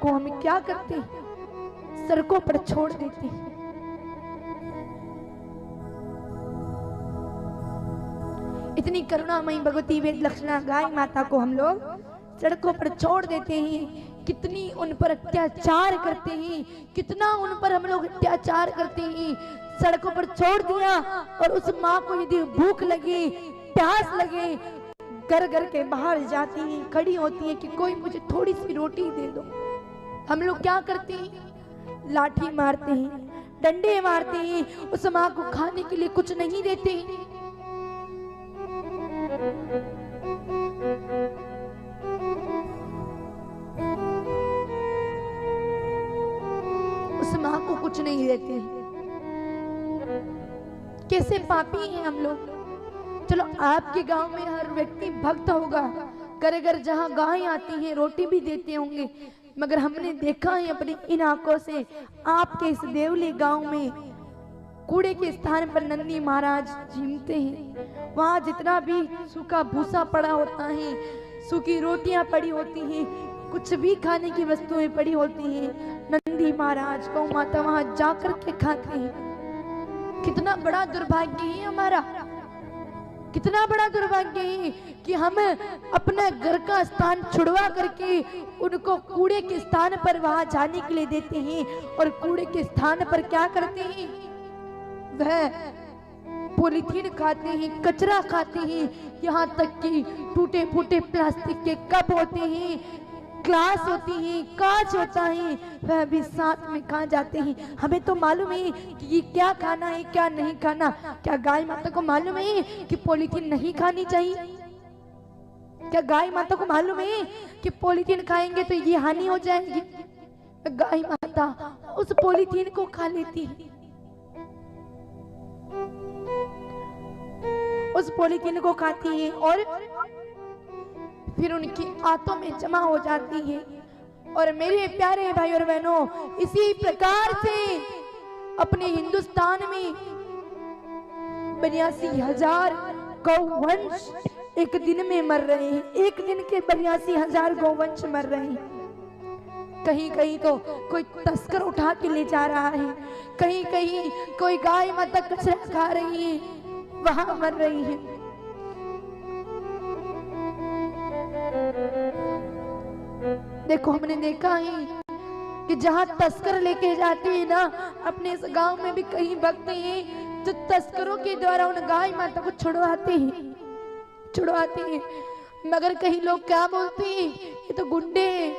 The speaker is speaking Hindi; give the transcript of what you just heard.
को हम क्या करते हैं, सड़कों पर छोड़ देते हैं। इतनी करुणामयी भगवती वेद लक्षणा गाय माता को हम लोग सड़कों पर छोड़ देते हैं। कितनी उन पर अत्याचार करते हैं, कितना उन पर हम लोग अत्याचार करते हैं। सड़कों पर छोड़ दिया और उस माँ को यदि भूख लगे, प्यास लगे, घर घर के बाहर जाती हैं, खड़ी होती हैं कि कोई मुझे थोड़ी सी रोटी दे दो। हम लोग क्या करते हैं, लाठी मारते हैं, डंडे मारते हैं, उस माँ को खाने के लिए कुछ नहीं देते हैं। उस माँ को कुछ नहीं देते हैं। कैसे पापी हैं हम लोग। चलो आपके गांव में हर व्यक्ति भक्त होगा, घर घर जहां गाय आती है रोटी भी देते होंगे, मगर हमने देखा है अपनी इन आंखों से आपके इस देवली गांव में कूड़े के स्थान पर नंदी महाराज झूमते हैं। वहां जितना भी सूखा भूसा पड़ा होता है, सूखी रोटियां पड़ी होती हैं, कुछ भी खाने की वस्तुएं पड़ी होती हैं, नंदी महाराज गौ माता वहां जाकर के खाते हैं। कितना बड़ा दुर्भाग्य है हमारा, कितना बड़ा दुर्भाग्य है कि हम अपने घर का स्थान छुड़वा करके उनको कूड़े के स्थान पर वहां जाने के लिए देते हैं। और कूड़े के स्थान पर क्या करते हैं, वह पॉलीथीन खाते हैं, कचरा खाते हैं, यहाँ तक कि टूटे फूटे प्लास्टिक के कप होते हैं, ग्लास होती है, कांच होता है, वह भी साथ में खा जाते हैं। हमें तो मालूम है कि ये क्या खाना है क्या नहीं खाना। क्या गाय माता को मालूम है कि पॉलीथीन नहीं खानी चाहिए? क्या गाय माता को मालूम है कि पॉलीथीन खाएंगे तो ये हानि हो जाएगी? गाय माता उस पॉलीथीन को खा लेती है, उस पॉलीथीन को खाती है और फिर उनकी आंतों में जमा हो जाती है। और मेरे प्यारे भाई और बहनों, इसी प्रकार से अपने हिंदुस्तान में 82,000 गौवंश एक दिन में मर रहे हैं। एक दिन के 82,000 गौवंश मर रहे हैं। कहीं कहीं तो कोई तस्कर उठा के ले जा रहा है, कहीं कहीं कोई गाय माता कचरा खा रही है, वहां मर रही है। देखो हमने देखा है कि जहां तस्कर लेके जाते हैं ना, अपने इस गांव में भी कई भक्त हैं जो तस्करों के द्वारा उन गाय माता को छुड़वाते हैं। मगर कहीं लोग क्या बोलते हैं, ये तो गुंडे हैं,